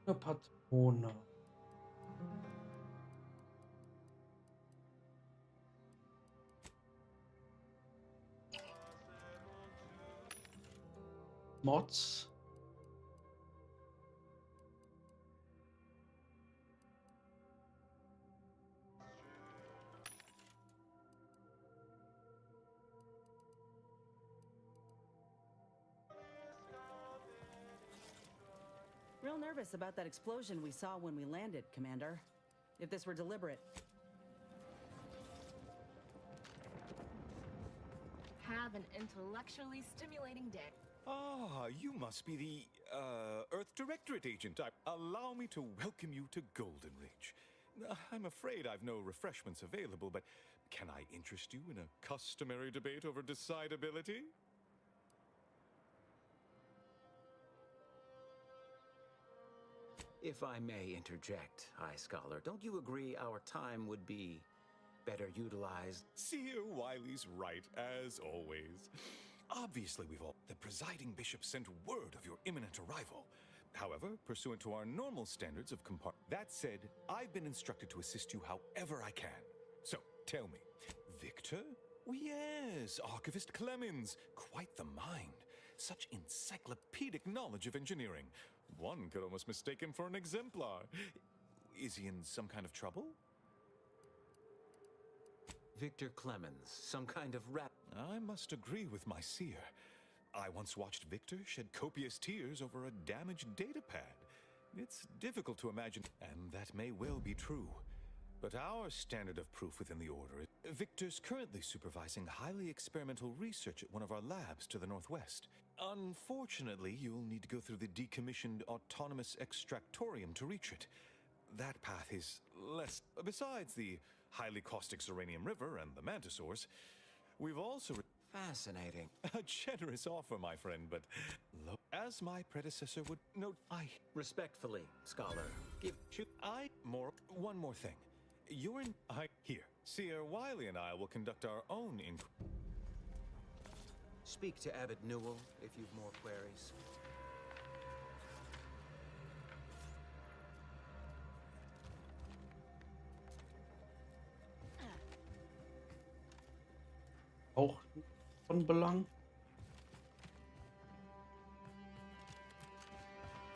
Eine Patrone. Mods. Real nervous about that explosion we saw when we landed, Commander. If this were deliberate. Have an intellectually stimulating day. Ah, you must be the, Earth Directorate agent. Allow me to welcome you to Golden Ridge. I'm afraid I've no refreshments available, but can I interest you in a customary debate over decidability? If I may interject, High Scholar, don't you agree our time would be better utilized? Seer Wiley's right, as always. Obviously, the presiding bishop sent word of your imminent arrival. However, pursuant to our normal standards of that said, I've been instructed to assist you however I can. So, tell me, Victor? Oh, yes, Archivist Clemens. Quite the mind. Such encyclopedic knowledge of engineering. One could almost mistake him for an exemplar. Is he in some kind of trouble? Victor Clemens, some kind of rat. I must agree with my seer. I once watched Victor shed copious tears over a damaged datapad. It's difficult to imagine, and that may well be true. But our standard of proof within the Order is Victor's currently supervising highly experimental research at one of our labs to the northwest. Unfortunately, you'll need to go through the decommissioned autonomous extractorium to reach it. That path is less. Besides the highly caustic Serenium River and the Mantisaurs, we've also. Fascinating. A generous offer, my friend, but as my predecessor would note, Respectfully, Scholar, one more thing. You're in. Here. Seer Wiley and I will conduct our own inquiry. Speak to Abbot Newell if you've more queries. Auch von Belang.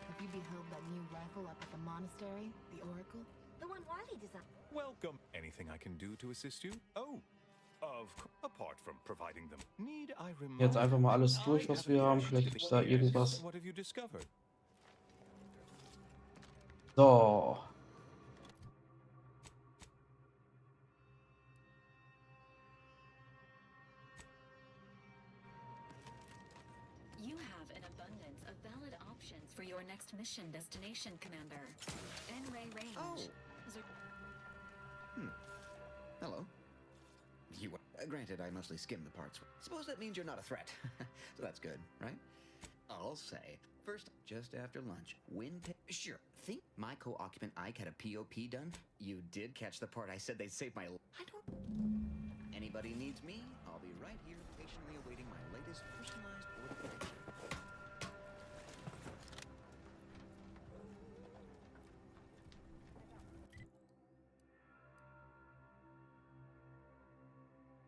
Have you beheld that new rifle up at the monastery, the Oracle? The one Wiley designed. Welcome. Anything I can do to assist you? Oh, Apart from providing them, need I remind Jetzt einfach mal alles durch, was wir haben. Vielleicht gibt es da irgendwas. What have you discovered? So. You have an abundance of valid options for your next mission destination, Commander. N-ray range. Hello. You granted, I mostly skimmed the parts. Suppose that means you're not a threat. So that's good, right? I'll say, first, just after lunch, sure, think my co-occupant Ike had a POP done? You did catch the part I said they'd save my I don't... Anybody needs me, I'll be right here patiently awaiting my latest personalized order prediction.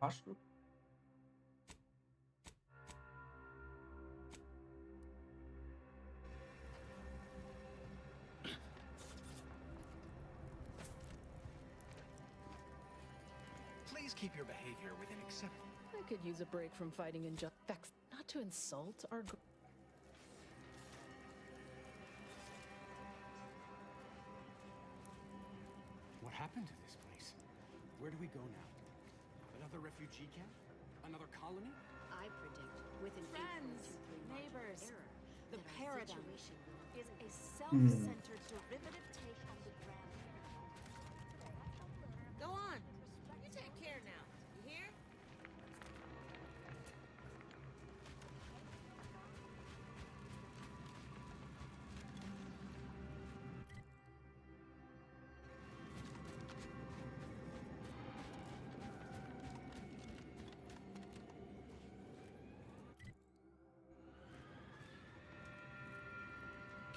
Fahrstuhl? Please keep your behavior within acceptable. I could use a break from fighting injustice. Not to insult our. What happened to this place? Where do we go now? Another refugee camp? Another colony? I predict within Friends, 8.23 neighbors, margin of error the that our paradigm situation will is a self-centered derivative take on the ground. Go on. You take care now. You hear?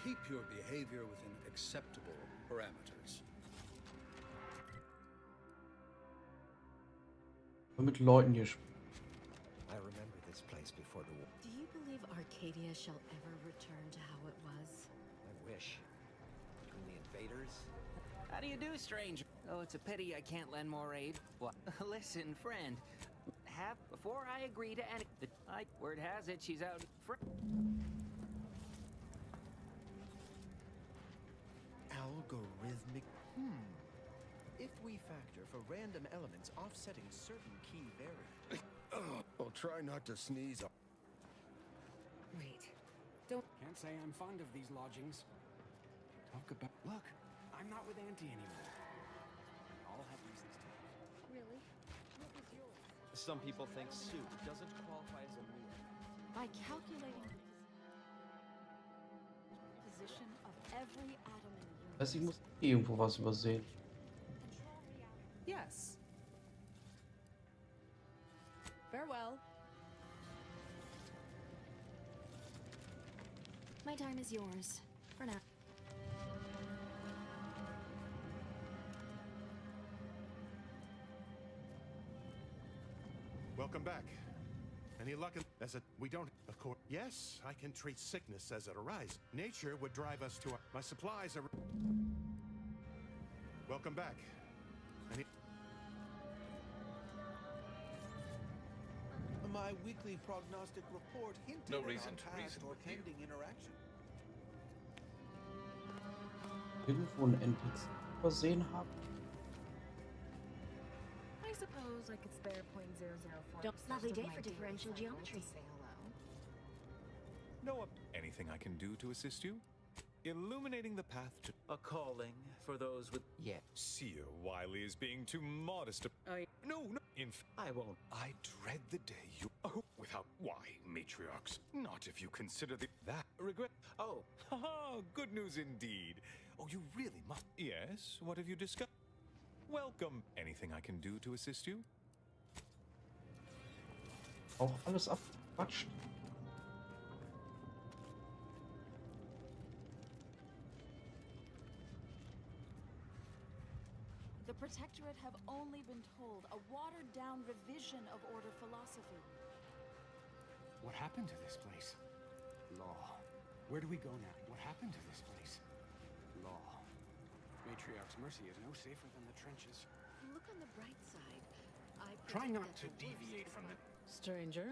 Keep your behavior within acceptable parameters. Mit Leuten hier spielen. I remember this place before the war. Do you believe Arcadia shall ever return to how it was? I wish. Between the invaders. How do you do, stranger? Oh, it's a pity I can't lend more aid. Well, listen, friend. Before I agree to any... word has it, she's out... Algorithmic. If we factor for random elements offsetting certain key variables. I'll try not to sneeze. Wait. Don't... Can't say I'm fond of these lodgings. Talk about... Look, I'm not with Auntie anymore. I'll have reasons to. Really? What was yours? Some people think soup doesn't qualify as a meal. By calculating the position of every atom in the universe. Also ich muss irgendwo was übersehen. Yes. Farewell. My time is yours. For now. Welcome back. Any luck in we don't, of course. Yes, I can treat sickness as it arises. Nature would drive us to my supplies are. Welcome back. My weekly prognostic report hinted No at reason our to past reason or with you. pending interaction. Irgendwo ein NPC übersehen habe. I suppose I could spare 0.004. Lovely day for differential geometry. Say hello. No, anything I can do to assist you? Illuminating the path to A calling for those with... Yeah. Seer Wiley is being too modest. No. I won't. I dread the day you... Oh, without... Why, matriarchs? Not if you consider that regret... Oh. Haha, good news indeed. Oh, you really must... Yes, what have you discovered? Welcome. Anything I can do to assist you? Auch alles abgequatscht. The Protectorate have only been told a watered-down revision of Order philosophy. What happened to this place? Law. Where do we go now? What happened to this place? Law. Matriarch's mercy is no safer than the trenches. Look on the bright side. Try not to deviate from the... Stranger?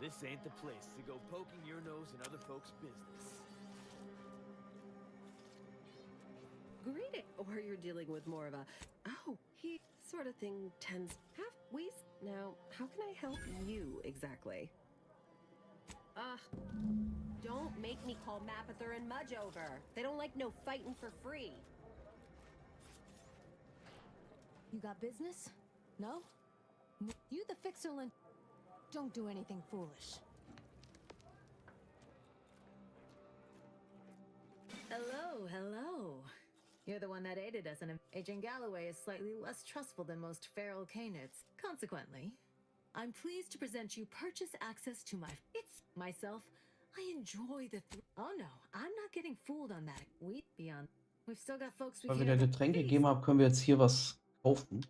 This ain't the place to go poking your nose in other folks' business. Greeting. Or you're dealing with more of a, oh, he sort of thing tends have we now, how can I help you exactly? Don't make me call Mapother and Mudge over. They don't like no fighting for free. You got business? No? You the fixerland. Don't do anything foolish. Hello, hello. You're the one that aided us, and Agent Galloway is slightly less trustful than most feral canids. Consequently, I'm pleased to present you purchase access to myself. I enjoy the oh no, I'm not getting fooled on that. We've still got folks we Weil wir can't der Getränke gegeben haben, können wir jetzt hier was kaufen.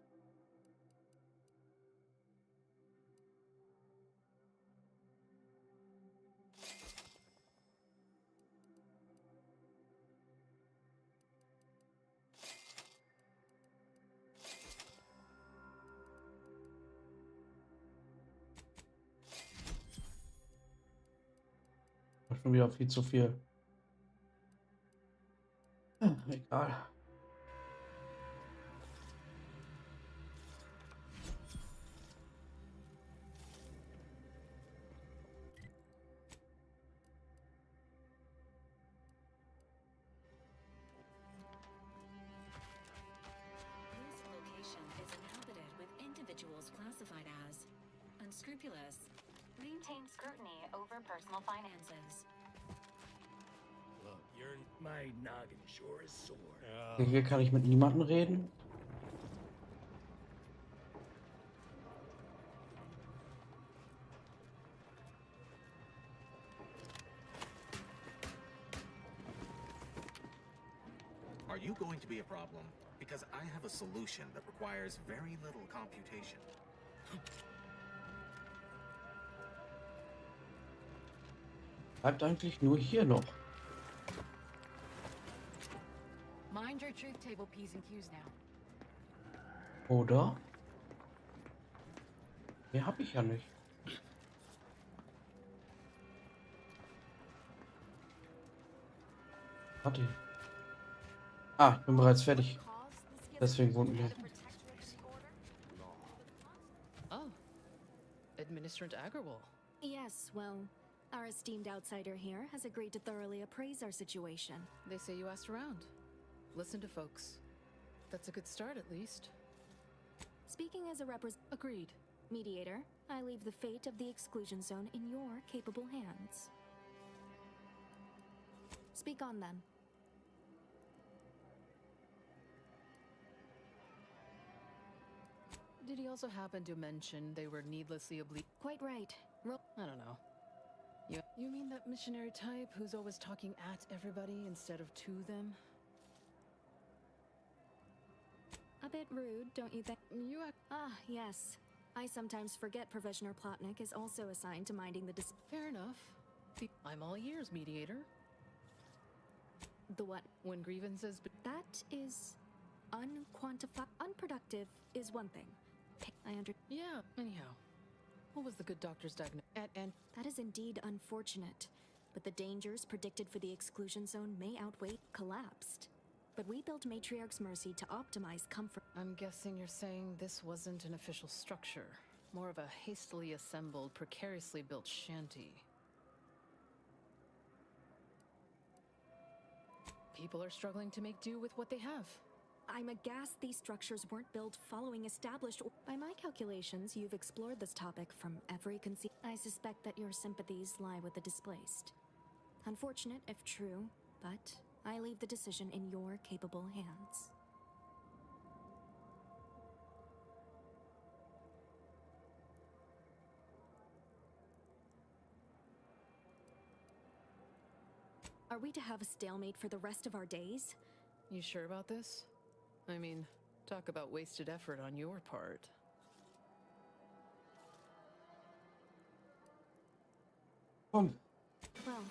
Schon wieder viel zu viel. Egal. This location is inhabited with individuals classified as unscrupulous, maintain scrutiny over personal finances. Look, my noggin sure is sore. Hier kann ich mit niemandem reden. Are you going to be a problem? Because I have a solution that requires very little computation. Bleibt eigentlich nur hier noch. Mind your truth table P's and Q's now. Oder? Mehr habe ich ja nicht. Warte. Ah, ich bin bereits fertig. Deswegen wohnt wir. Oh. Administrator Agarwal. Yes, well, our esteemed outsider here has agreed to thoroughly appraise our situation. They say you asked around. Listen to folks. That's a good start, at least. Speaking as a Agreed. mediator, I leave the fate of the exclusion zone in your capable hands. Speak on then. Did he also happen to mention they were needlessly Quite right. I don't know. You mean that missionary type who's always talking at everybody instead of to them? A bit rude, don't you think? Yes. I sometimes forget Professional Plotnik is also assigned to minding the Fair enough. I'm all ears, mediator. The what? When grievances... That is unproductive is one thing. Yeah, anyhow. What was the good doctor's diagnosis? That is indeed unfortunate, but the dangers predicted for the exclusion zone may outweigh collapsed. But we built Matriarch's Mercy to optimize comfort. I'm guessing you're saying this wasn't an official structure. More of a hastily assembled, precariously built shanty. People are struggling to make do with what they have. I'm aghast these structures weren't built following established... By my calculations, you've explored this topic from every I suspect that your sympathies lie with the displaced. Unfortunate if true, but I leave the decision in your capable hands. Are we to have a stalemate for the rest of our days? You sure about this? I mean, Talk about wasted effort on your part. Komm, Well,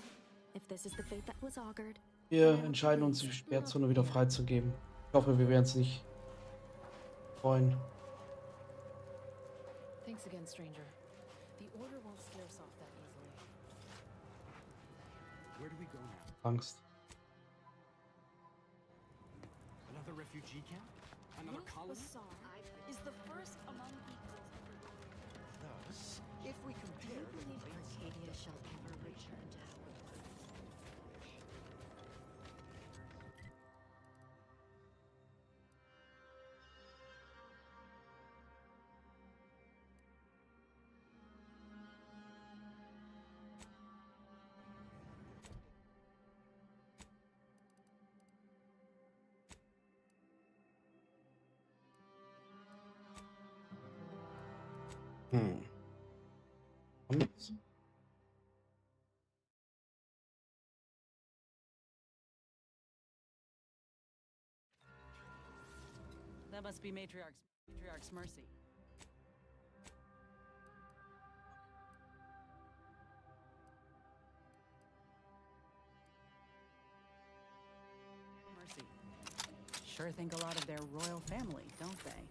if this is the fate that was augured, wir entscheiden uns, die Sperrzone wieder freizugeben. Ich hoffe, wir werden es nicht freuen. Thanks again, stranger. The order won't scare us off that easily. Where do we go now? Angst. Another refugee camp? Another colony? Is the first among equals. Thus, if we compare do you believe Arcadia shall ever return to our Und That must be Matriarch's mercy. Mercy. Sure think a lot of their royal family, don't they?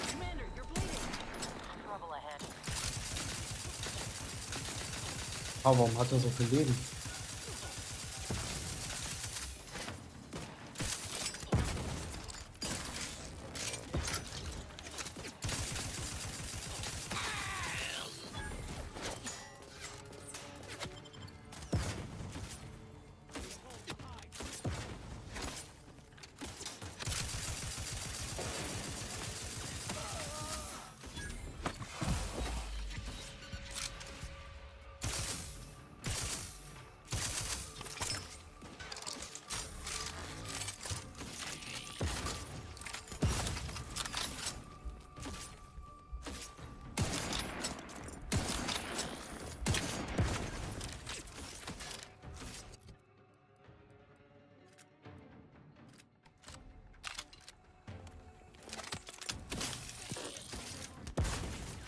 Commander, you're bleeding. Trouble ahead. Aber warum hat er so viel Leben?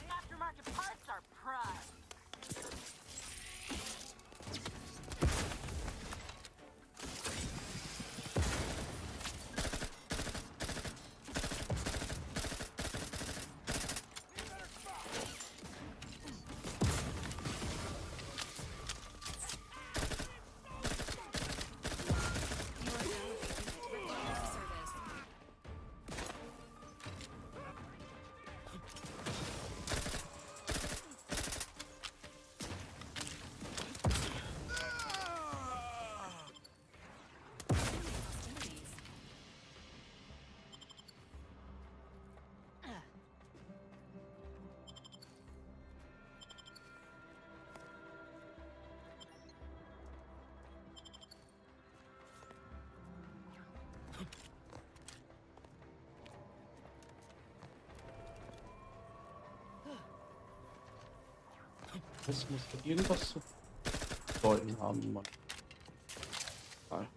Aftermarket parts are prime. Das muss doch irgendwas zu bedeuten haben, Mann. Egal.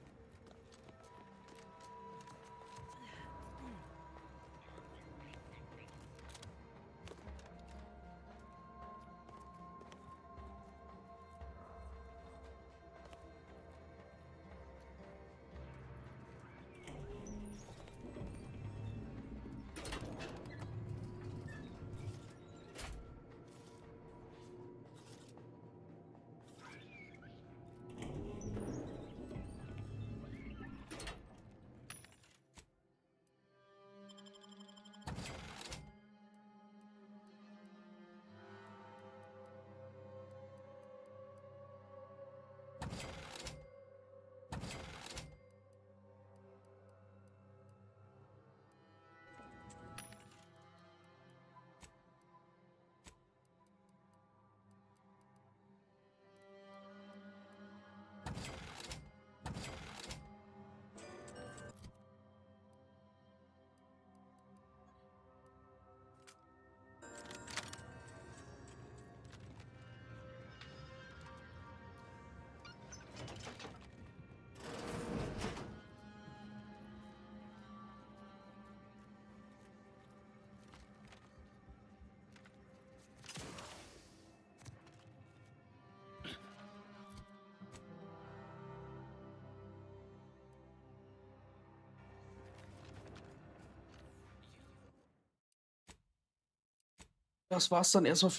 das war's dann erstmal für